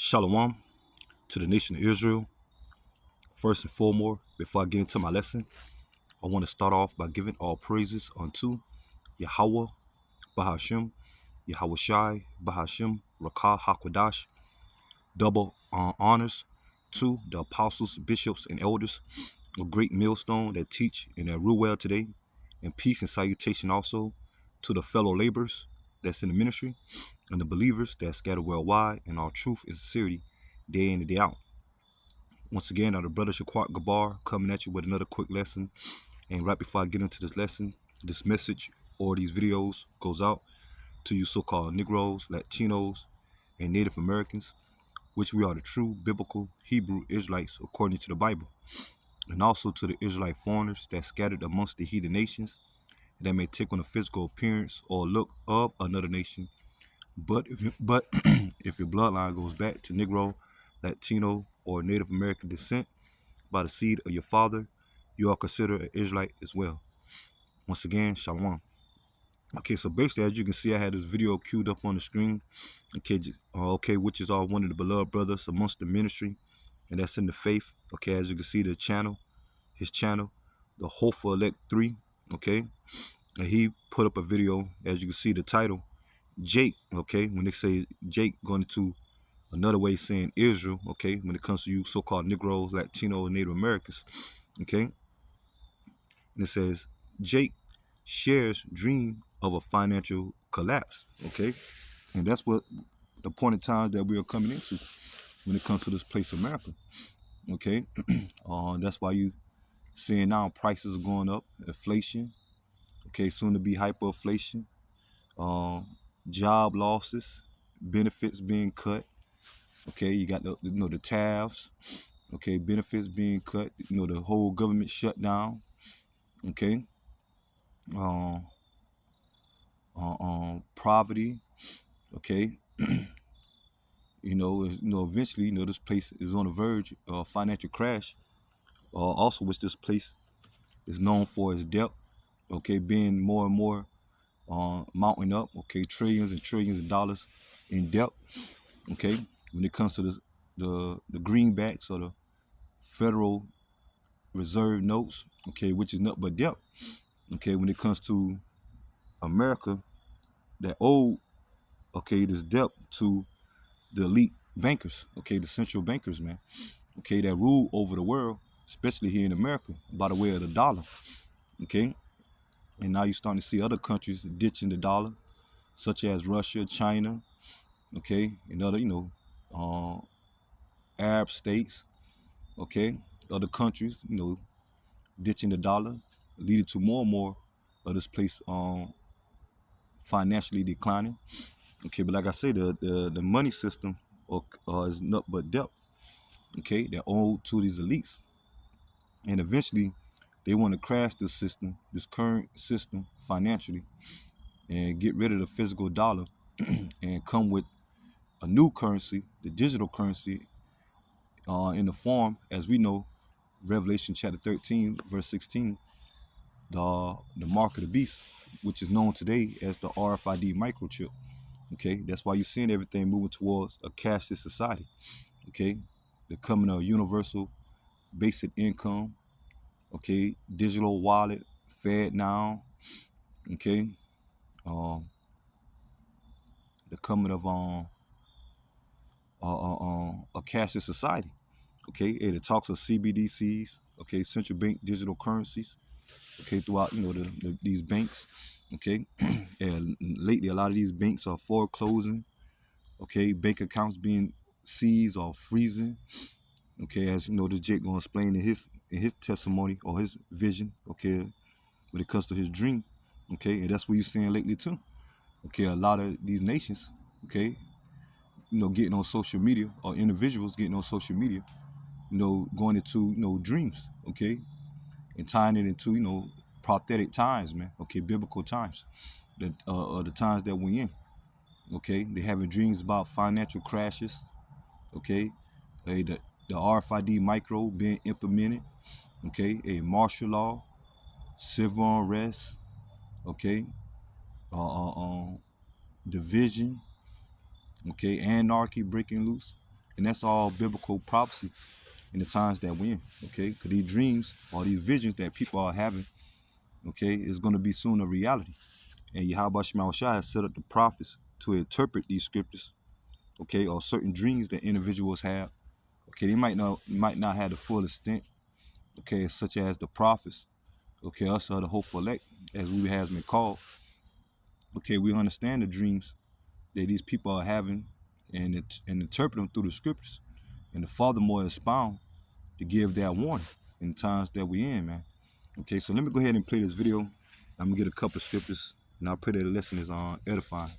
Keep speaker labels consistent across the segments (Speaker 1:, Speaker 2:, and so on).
Speaker 1: Shalom to the nation of Israel. First and foremost, before I get into my lesson, I want to start off by giving all praises unto Yahweh, Bahashem, Yahweh Shai, Bahashem, Rakah Hakwadash. Double honors to the apostles, bishops, and elders, a great millstone that teach and that rule well today, and peace and salutation also to the fellow laborers that's in the ministry and the believers that scatter worldwide in all truth and sincerity day in and day out. Once again, I'm the brother Shaquat Gabar coming at you with another quick lesson. And right before I get into this lesson, this message or these videos goes out to you so-called Negroes, Latinos, and Native Americans, which we are the true biblical Hebrew Israelites according to the Bible. And also to the Israelite foreigners that scattered amongst the heathen nations that may take on a physical appearance or look of another nation. But if your bloodline goes back to Negro, Latino, or Native American descent, by the seed of your father, you are considered an Israelite as well. Once again, shalom. Okay, so basically, as you can see, I had this video queued up on the screen. Okay, which is all one of the beloved brothers amongst the ministry, and that's in the faith. Okay, as you can see, his channel, the Hopeful Elect 3. Okay, and he put up a video. As you can see, the title, Jake. Okay, when they say Jake, going to another way saying Israel. Okay, when it comes to you so-called Negroes, Latino, and Native Americans. Okay. And it says, Jake shares dream of a financial collapse. Okay. And that's what the point of times that we are coming into when it comes to this place America. Okay. That's why you seeing now prices are going up, inflation. Okay. Soon to be hyperinflation, job losses, benefits being cut. Okay. You got the tariffs. Okay. Benefits being cut. The whole government shut down. Okay. Poverty. Okay. Eventually, this place is on the verge of financial crash. Also, which this place is known for its debt. Okay, being more and more mounting up. Okay, trillions and trillions of dollars in debt. Okay, when it comes to the greenbacks or the Federal Reserve notes. Okay, which is nothing but debt. Okay, when it comes to America, that old this debt to the elite bankers, the central bankers, man, that rule over the world, especially here in America, by the way of the dollar, okay? And now you're starting to see other countries ditching the dollar, such as Russia, China, okay, and other, Arab states, okay, other countries, ditching the dollar, leading to more and more of this place financially declining, okay? But like I say, the money system is nothing but debt. Okay, they're owed to these elites. And eventually, they want to crash this system, this current system financially, and get rid of the physical dollar and come with a new currency, the digital currency, in the form, as we know, Revelation chapter 13, verse 16, the mark of the beast, which is known today as the RFID microchip. Okay, that's why you're seeing everything moving towards a cashless society. Okay, the coming of universal basic income. Okay, digital wallet, Fed now. Okay, the coming of a cashless society. Okay, it talks of CBDCs. Okay, central bank digital currencies. Okay, throughout these banks. Okay, and lately a lot of these banks are foreclosing. Okay, bank accounts being seized or freezing. Okay, as the Jake gonna explain in his testimony or his vision. Okay, when it comes to his dream. Okay, and that's what you're seeing lately too. Okay, a lot of these nations, okay, getting on social media, or individuals getting on social media, going into, dreams, okay, and tying it into, prophetic times, man, okay, biblical times, that the times that we're in, okay, they having dreams about financial crashes, okay, the RFID micro being implemented, okay, a martial law, civil unrest, okay, division, okay, anarchy breaking loose, And that's all biblical prophecy in the times that we're in, okay? Because these dreams or these visions that people are having, okay, is going to be soon a reality. And Yahweh Shema Shai has set up the prophets to interpret these scriptures, okay, or certain dreams that individuals have. Okay, they might not have the full extent, okay, such as the prophets, okay, us or the hopeful elect, as we has been called. Okay, we understand the dreams that these people are having and interpret them through the scriptures. And the furthermore expound to give that warning in the times that we're in, man. Okay, so let me go ahead and play this video. I'm gonna get a couple of scriptures, and I pray that the lesson is edifying.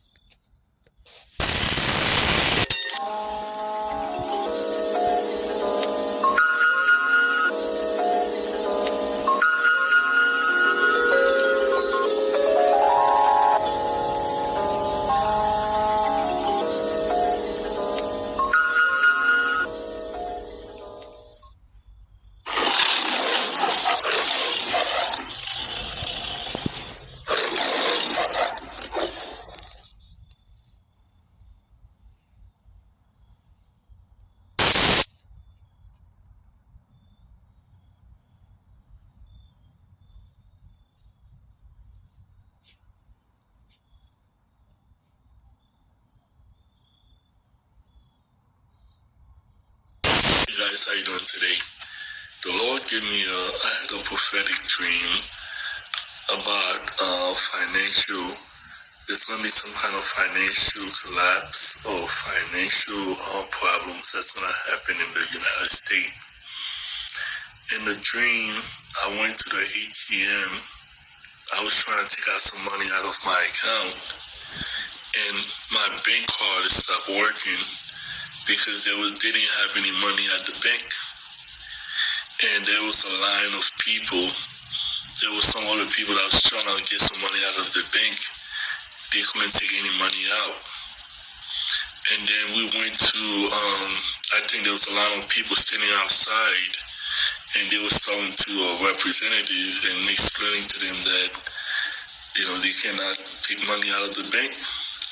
Speaker 2: Hey guys, how you doing today? The Lord gave me I had a prophetic dream about financial, there's going to be some kind of financial collapse or financial problems that's going to happen in the United States. In the dream, I went to the ATM. I was trying to take out some money out of my account, and my bank card stopped working because they didn't have any money at the bank. And there was a line of people. There was some other people that was trying to get some money out of the bank. They couldn't take any money out. And then we went to, I think there was a lot of people standing outside, and they was talking to a representative and explaining to them that, they cannot take money out of the bank.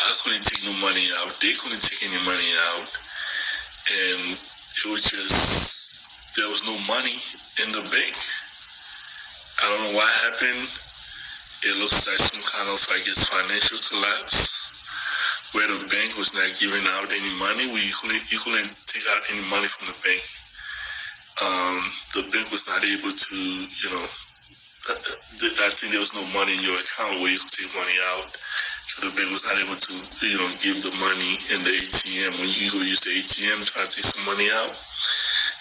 Speaker 2: I couldn't take no money out. They couldn't take any money out. And it was just, there was no money in the bank. I don't know what happened. It looks like some kind of, financial collapse where the bank was not giving out any money. You couldn't take out any money from the bank. The bank was not able to, I think there was no money in your account where you could take money out. So the bank was not able to, give the money in the ATM. When you go use the ATM, try to take some money out,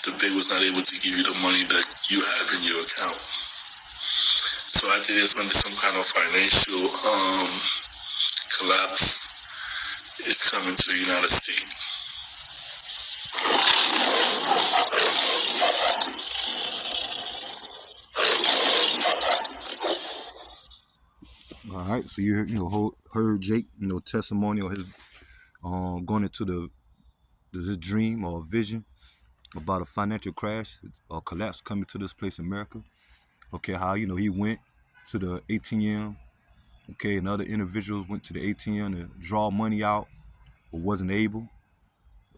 Speaker 2: the bank was not able to give you the money that you have in your account. So I think there's going to be some kind of financial collapse. It's coming to the United States.
Speaker 1: All right, so you heard Jake, testimony or his going into his dream or vision about a financial crash or collapse coming to this place in America. Okay, how he went to the ATM. Okay, and other individuals went to the ATM to draw money out, but wasn't able.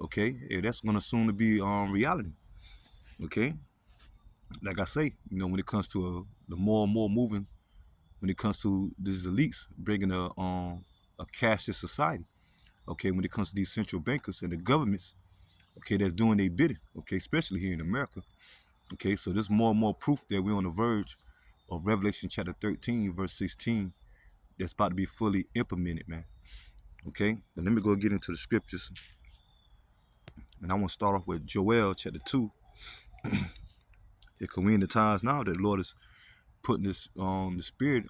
Speaker 1: Okay, yeah, that's gonna soon to be reality. Okay, like I say, when it comes to the more and more moving, when it comes to these elites bringing a cashless society. Okay, when it comes to these central bankers and the governments, okay, that's doing their bidding. Okay, especially here in America. Okay, so there's more and more proof that we're on the verge of Revelation chapter 13, verse 16, that's about to be fully implemented, man. Okay, but let me go get into the scriptures. And I want to start off with Joel chapter 2. Because we're in the times now that the Lord is putting this the spirit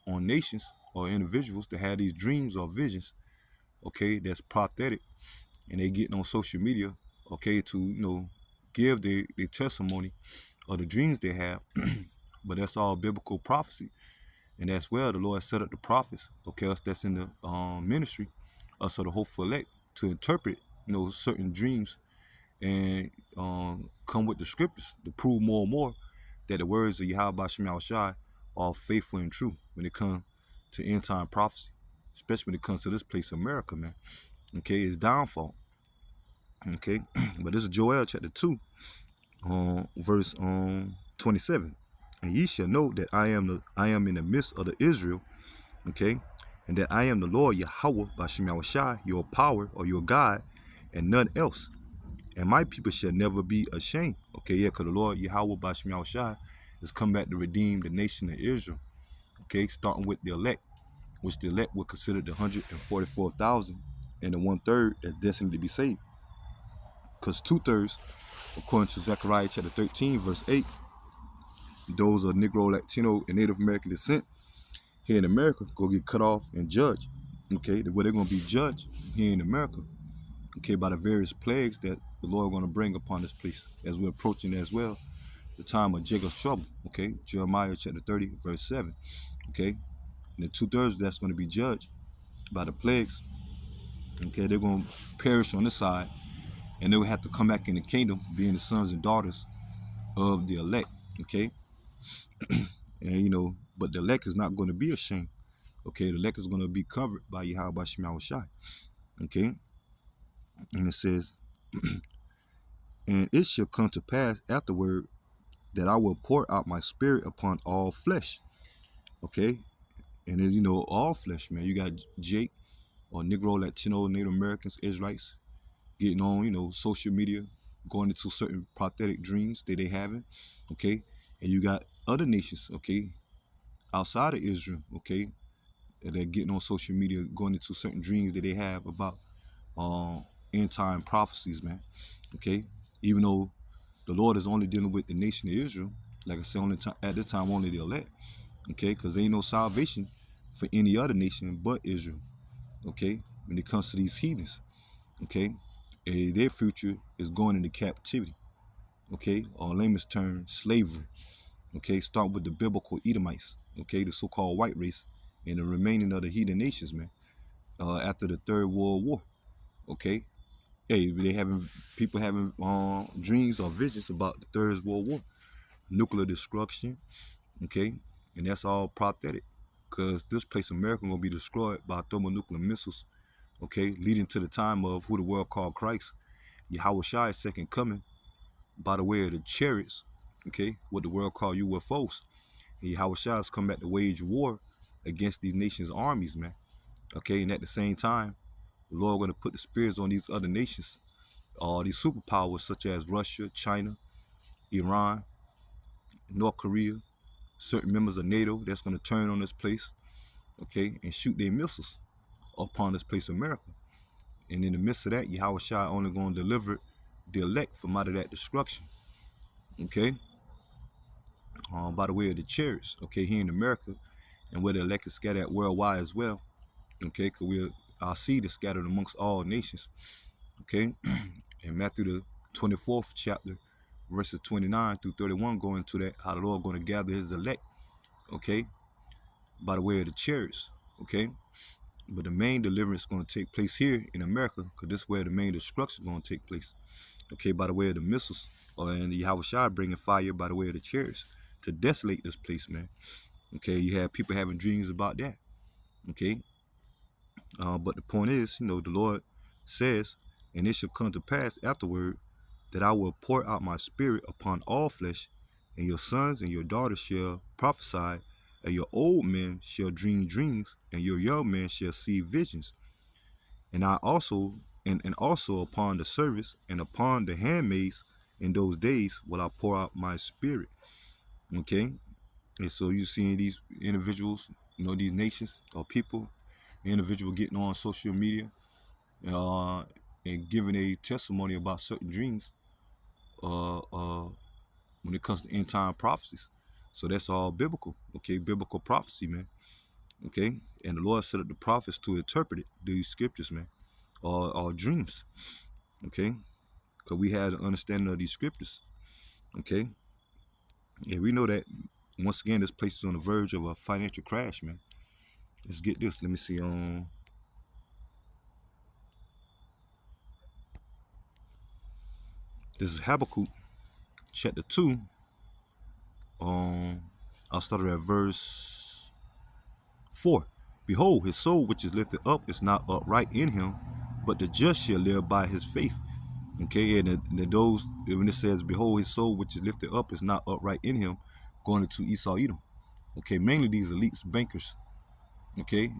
Speaker 1: on nations or individuals to have these dreams or visions, okay, that's prophetic, and they getting on social media, okay, to give their testimony of the dreams they have. But that's all biblical prophecy. And that's where the Lord set up the prophets, okay, us that's in the ministry, us of the hopeful elect, to interpret, certain dreams and come with the scriptures to prove more and more that the words of Yahweh Shema Shai are faithful and true when it comes to end time prophecy, especially when it comes to this place, America, man. Okay, it's downfall. Okay, but this is Joel chapter 2, verse 27. And ye shall know that I am in the midst of the Israel, okay, and that I am the Lord Yahweh Bashem Yahushai, your power or your God, and none else. And my people shall never be ashamed. Okay, yeah, because the Lord Yahweh Bashem Yahushai is come back to redeem the nation of Israel. Okay, starting with the elect, which the elect were considered the 144,000 and the 1/3 that's destined to be saved. Because 2/3, according to Zechariah chapter 13, verse 8, those of Negro, Latino, and Native American descent here in America go get cut off and judged. Okay, where they're going to be judged here in America. Okay, by the various plagues that the Lord is going to bring upon this place as we're approaching as well the time of Jacob's trouble. Okay, Jeremiah chapter 30, verse 7. Okay, and the 2/3 that's going to be judged by the plagues. Okay, they're going to perish on this side, and they will have to come back in the kingdom, being the sons and daughters of the elect. Okay, and but the elect is not going to be ashamed. Okay, the elect is going to be covered by Yahweh Shema Shai. Okay, and it says, and it shall come to pass afterward that I will pour out my spirit upon all flesh. Okay, and then all flesh, man. You got Jake or Negro, Latino, Native Americans, Israelites getting on, social media, going into certain prophetic dreams that they having. Okay, and you got other nations, okay, outside of Israel, okay, that they're getting on social media, going into certain dreams that they have about end time prophecies, man. Okay, even though the Lord is only dealing with the nation of Israel, like I said, at this time only the elect. Okay, because there ain't no salvation for any other nation but Israel. Okay, when it comes to these heathens, okay, their future is going into captivity. Okay, or in layman's term, slavery. Okay, start with the biblical Edomites. Okay, the so-called white race and the remaining of the heathen nations, man. After the Third World War. Okay, hey, they having people having dreams or visions about the Third World War, nuclear destruction. Okay, and that's all prophetic, because this place America gonna be destroyed by thermonuclear missiles. Okay, leading to the time of who the world called Christ, Yahweh Shai's second coming, by the way of the chariots. Okay, what the world called UFOs. And Yahweh Shai has come back to wage war against these nations' armies, man. Okay, and at the same time, the Lord gonna put the spears on these other nations, all these superpowers such as Russia, China, Iran, North Korea, certain members of NATO that's going to turn on this place, okay, and shoot their missiles upon this place, America. And in the midst of that, Yahweh Shai only going to deliver the elect from out of that destruction, okay, by the way of the chariots, okay, here in America, and where the elect is scattered worldwide as well, okay, because our seed is scattered amongst all nations, okay. And Matthew the 24th chapter, verses 29 through 31, go into that, how the Lord going to gather his elect, okay, by the way of the chariots, okay. But the main deliverance is going to take place here in America, because this is where the main destruction is going to take place, okay, by the way of the missiles, and the Yahweh Shai bringing fire by the way of the chariots to desolate this place, man. Okay, you have people having dreams about that, okay. But the point is, the Lord says, and it shall come to pass afterward that I will pour out my spirit upon all flesh, and your sons and your daughters shall prophesy, and your old men shall dream dreams, and your young men shall see visions. And I also and also upon the servants and upon the handmaids in those days will I pour out my spirit. Okay? And so you seeing these individuals, these nations or people, individual getting on social media uh, and giving a testimony about certain dreams when it comes to end time prophecies. So that's all biblical, okay? Biblical prophecy, man. Okay? And the Lord set up the prophets to interpret it, these scriptures, man, or dreams. Okay? Because we had an understanding of these scriptures. Okay? Yeah, we know that once again this place is on the verge of a financial crash, man. Let's get this. Let me see. This is Habakkuk chapter 2. I'll start at verse 4. Behold, his soul which is lifted up is not upright in him, but the just shall live by his faith. Okay, and those when it says, "Behold, his soul which is lifted up is not upright in him," going into Esau Edom. Okay, mainly these elites bankers. Okay,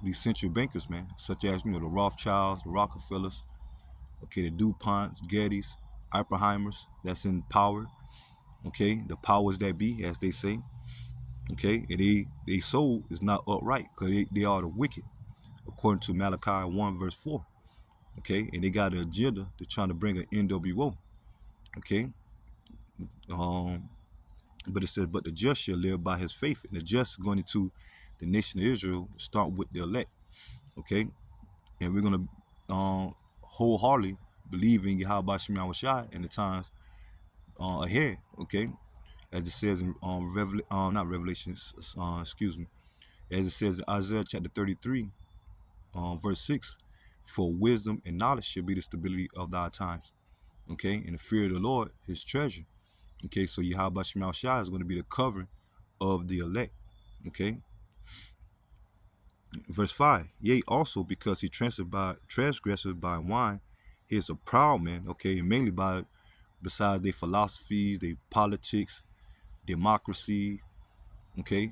Speaker 1: these central bankers, man, such as the Rothschilds, the Rockefellers. Okay, the DuPonts, Gettys, Oppenheimers. That's in power. Okay, the powers that be, as they say. Okay, and they soul is not upright because they are the wicked, according to Malachi 1 verse 4. Okay, and they got an agenda to trying to bring an NWO. Okay, um, but it says, but the just shall live by his faith, and the just going into the nation of Israel start with the elect. Okay, and we're gonna wholeheartedly believe in Yahweh Shema Shai in the times ahead. Okay, as it says in not Revelations, excuse me, as it says in Isaiah chapter 33, verse 6, for wisdom and knowledge shall be the stability of thy times. Okay, and the fear of the Lord, his treasure. Okay, so Yahweh Shema Shai is going to be the covering of the elect. Okay, verse 5, yea, also because he transgresseth by wine, he is a proud man. Okay, and mainly by besides their philosophies, their politics, democracy. Okay,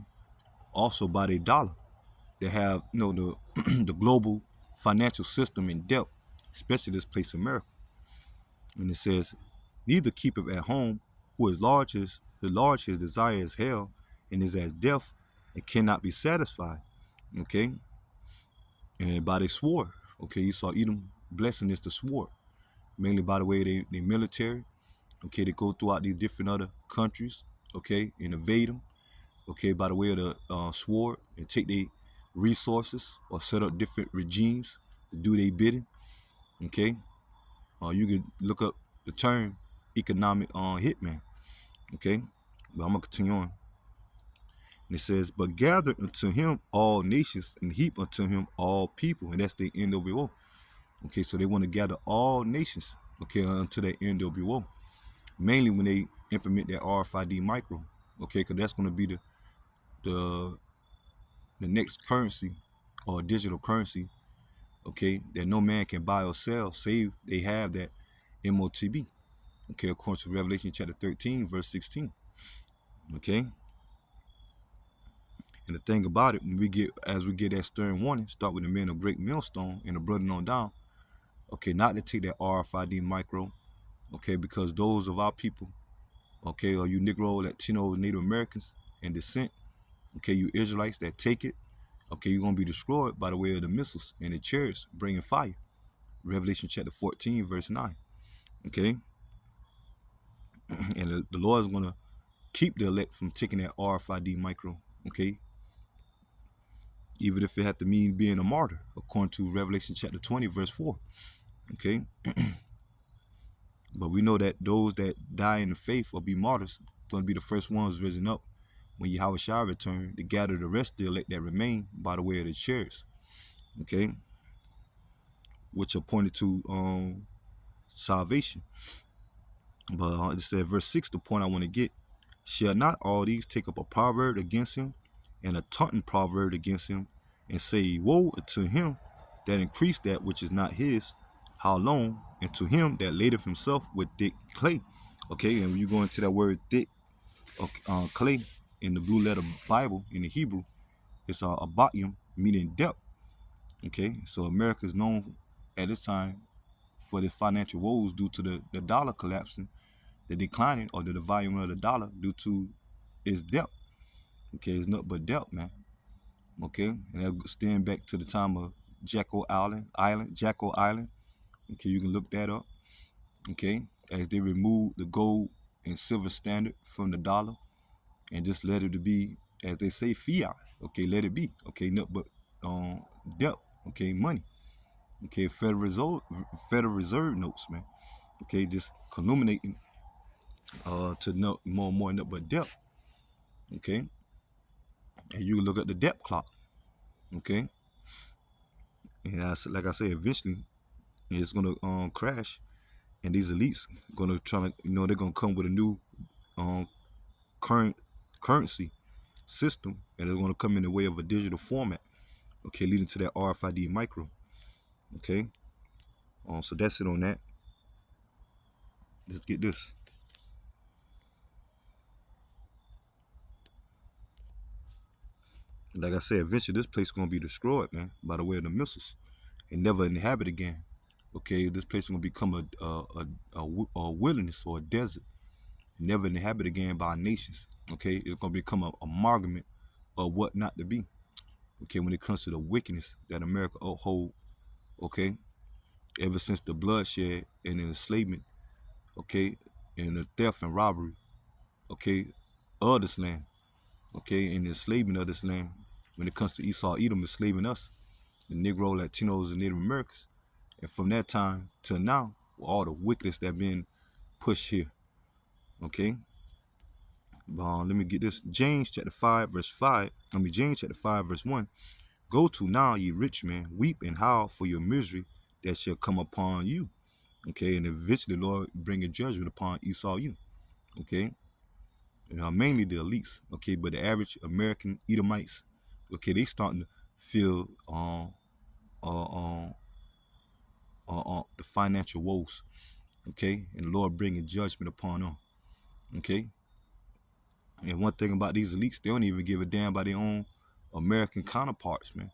Speaker 1: also by their dollar. They have the the global financial system in depth, especially this place America. And it says, neither keepeth at home, who is large his desire is hell, and is as death, and cannot be satisfied. Okay, and by their sword. Okay, you saw Edom blessing is the sword, mainly by the way they military. Okay, they go throughout these different other countries. Okay, and invade them. Okay, by the way of the sword, and take their resources or set up different regimes to do their bidding. Okay, you could look up the term economic hitman. Okay, but I'm gonna continue on. And it says, but gather unto him all nations and heap unto him all people, and that's the NWO. Okay, so they want to gather all nations. Okay, unto that NWO, mainly when they implement that RFID micro. Okay, because that's going to be the the next currency or digital currency. Okay, that no man can buy or sell, save they have that MOTB. Okay, according to Revelation chapter 13, verse 16. Okay, and the thing about it, when we get that stern warning, start with the men of great millstone and the burden on down. Okay, not to take that RFID micro. Okay, because those of our people, okay, or you Negro, Latino, Native Americans and descent, okay, you Israelites that take it, okay, you're gonna be destroyed by the way of the missiles and the chariots bringing fire. Revelation chapter 14, verse 9. Okay, and the Lord is gonna keep the elect from taking that RFID micro. Okay, even if it had to mean being a martyr, according to Revelation chapter 20, verse 4. Okay, but we know that those that die in the faith or be martyrs gonna be the first ones risen up when Yahweh shall return to gather the rest of the elect that remain by the way of the chariots. Okay, which are pointed to salvation. But it said verse 6, the point I want to get, shall not all these take up a proverb against him, and a taunting proverb against him, and say, woe to him that increased that which is not his, how long, and to him that ladeth himself with thick clay. Okay, and when you go into that word thick, clay, in the blue letter Bible, in the Hebrew, it's a abatiyum, meaning depth. Okay, so America is known at this time for the financial woes due to the dollar collapsing, the declining or the volume of the dollar due to its depth. Okay, it's nothing but depth, man. Okay, and that stand back to the time of Jacko Island. Okay, you can look that up. Okay, as they removed the gold and silver standard from the dollar and just let it to be, as they say, fiat. Okay, let it be. Okay, nothing but depth. Okay, money. Okay, Federal Reserve notes, man. Okay, just culminating to no more and more nothing but depth. Okay, and you look at the depth clock. Okay, and like I said, eventually it's gonna crash, and these elites gonna try to, they're gonna come with a new um current currency system, and they're gonna come in the way of a digital format. Okay, leading to that RFID micro. Okay, so that's it on that. let's get this. Like I said, eventually this place is gonna be destroyed, man, by the way of the missiles, and never inhabit again. Okay, this place is gonna become a wilderness or a desert, never inhabited again by nations. Okay, it's gonna become a amalgamate of what not to be. Okay, when it comes to the wickedness that America uphold. Okay, ever since the bloodshed and the enslavement. Okay, and the theft and robbery. Okay, of this land. Okay, and the enslavement of this land. When it comes to Esau, Edom enslaving us, the Negro, Latinos, and Native Americans. And from that time till now, all the wickedness that been pushed here. Okay, let me get this. James chapter 5, verse 5. James chapter 5, verse 1. Go to now, ye rich men, weep and howl for your misery that shall come upon you. Okay, and eventually, Lord, bring a judgment upon Esau, you. Okay, mainly the elites. Okay, but the average American Edomites, okay, they starting to feel uh, um, the financial woes. Okay, and the Lord bringing judgment upon them. Okay, and one thing about these elites, they don't even give a damn about their own American counterparts, man.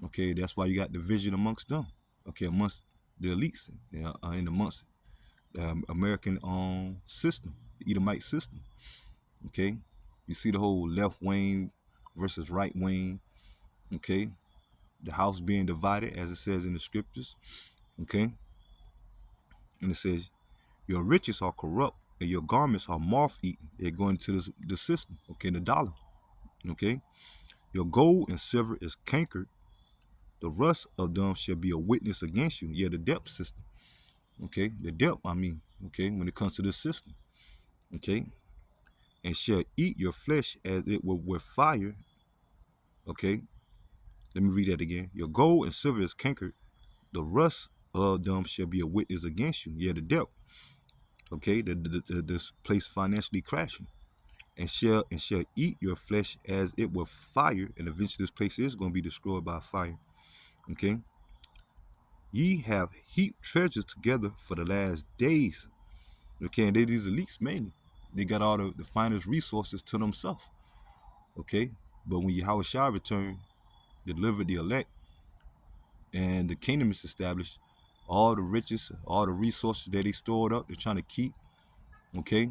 Speaker 1: Okay, that's why you got division amongst them. Okay, amongst the elites, and amongst the American system, the Edomite system. Okay, you see the whole left wing versus right wing. Okay, the house being divided, as it says in the scriptures. Okay, and it says, your riches are corrupt and your garments are moth-eaten. They're going to the system. Okay, the dollar. Okay, your gold and silver is cankered. The rust of them shall be a witness against you. Yeah, the debt system. Okay, the debt, okay, when it comes to this system. Okay, and shall eat your flesh as it were with fire. Okay, let me read that again. Your gold and silver is cankered. The rust of them shall be a witness against you. Yeah, the debt. Okay, this place financially crashing. And shall eat your flesh as it were fire, and eventually this place is going to be destroyed by fire. Okay, ye have heaped treasures together for the last days. Okay, and they these elites mainly. They got all the finest resources to themselves. Okay, but when Yahweh Shah returned, delivered the elect, and the kingdom is established, all the riches, all the resources that they stored up, they're trying to keep. Okay,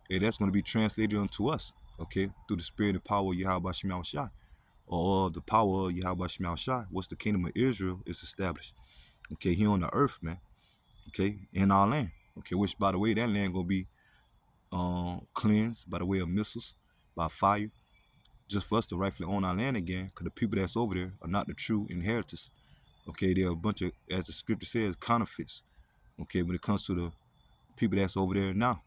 Speaker 1: and that's going to be translated unto us. Okay, through the spirit and power of Yahweh Shemel Shah, or the power of Yahweh Shemel Shah. What's the kingdom of Israel is established. Okay, here on the earth, man. Okay, in our land. Okay, which by the way, that land gonna be cleansed by the way of missiles, by fire, just for us to rightfully own our land again, because the people that's over there are not the true inheritors. Okay, they're a bunch of, as the scripture says, counterfeits. Okay, when it comes to the people that's over there now,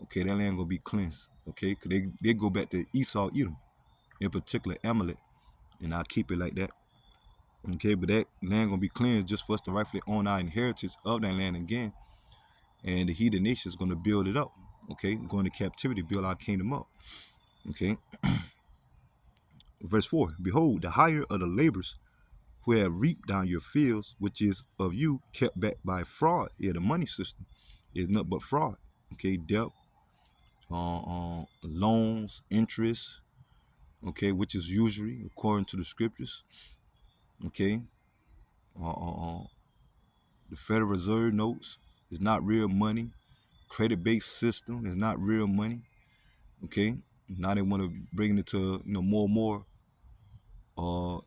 Speaker 1: okay, that land gonna be cleansed. Okay, because they go back to Esau, Edom, in particular Amalek, and I'll keep it like that. Okay, but that land gonna be cleansed just for us to rightfully own our inheritance of that land again, and the heathen nation is gonna build it up. Okay, go into captivity, build our kingdom up. Okay, verse 4. Behold, the hire of the laborers who have reaped down your fields, which is of you kept back by fraud. Yeah, the money system is nothing but fraud. Okay, debt, loans, interest. Okay, which is usury according to the scriptures. Okay, uh, uh, uh, the Federal Reserve notes is not real money. Credit-based system is not real money. Okay, now they want to bring it to more and more uh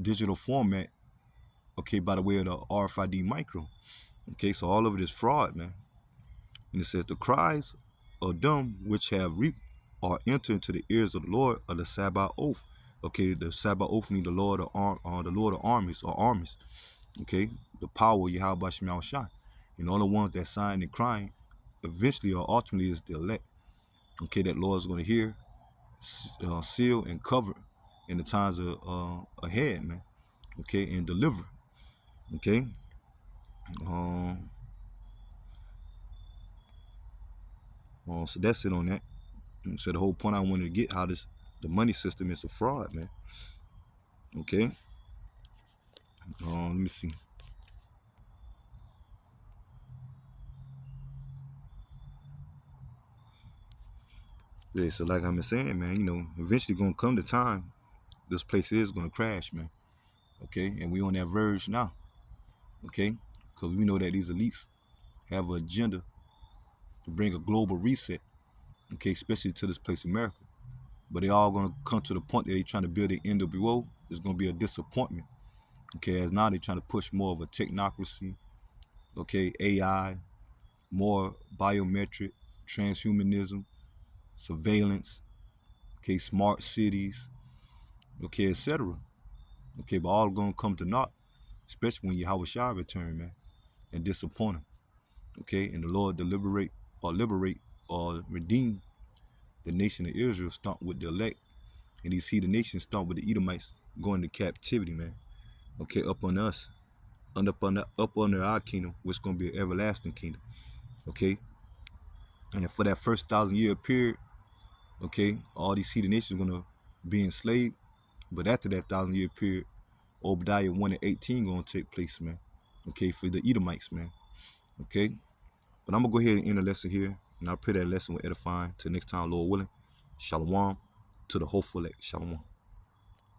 Speaker 1: digital format. Okay, by the way of the RFID micro. Okay, so all of it is fraud, man. And it says the cries of them which have reaped are entered into the ears of the Lord of the Sabbath oath. Okay, the Sabbath oath means the Lord of armies or armies. Okay, the power of Yahweh Shema Shai. And all the ones that sign and crying eventually or ultimately is the elect. Okay, that Lord is going to hear, seal, and cover in the times of ahead, man. Okay, and deliver. Okay, um, so that's it on that. So the whole point I wanted to get how the money system is a fraud, man. Okay, let me see. Yeah, so like I've been saying, man, eventually gonna come the time this place is gonna crash, man. Okay, and we on that verge now. Okay, because we know that these elites have an agenda to bring a global reset. Okay, especially to this place, America. But they all gonna come to the point that they trying to build the NWO. It's gonna be a disappointment. Okay, as now they trying to push more of a technocracy. Okay, AI, more biometric, transhumanism, surveillance. Okay, smart cities. Okay, etc. Okay, but all gonna come to naught, especially when Yahweh Shai return, man, and disappoint him. Okay, and the Lord deliberate or liberate or redeem the nation of Israel, start with the elect, and these heathen nations start with the Edomites going to captivity, man. Okay, up on us, up under our kingdom, which is gonna be an everlasting kingdom. Okay, and for that first 1,000 year period, okay, all these heathen nations are gonna be enslaved. But after that 1,000 year period, Obadiah 1:18 gonna take place, man. Okay, for the Edomites, man. Okay, but I'm gonna go ahead and end the lesson here, and I pray that lesson will edify. Till next time, Lord willing. Shalom to the hopeful elect. Shalom.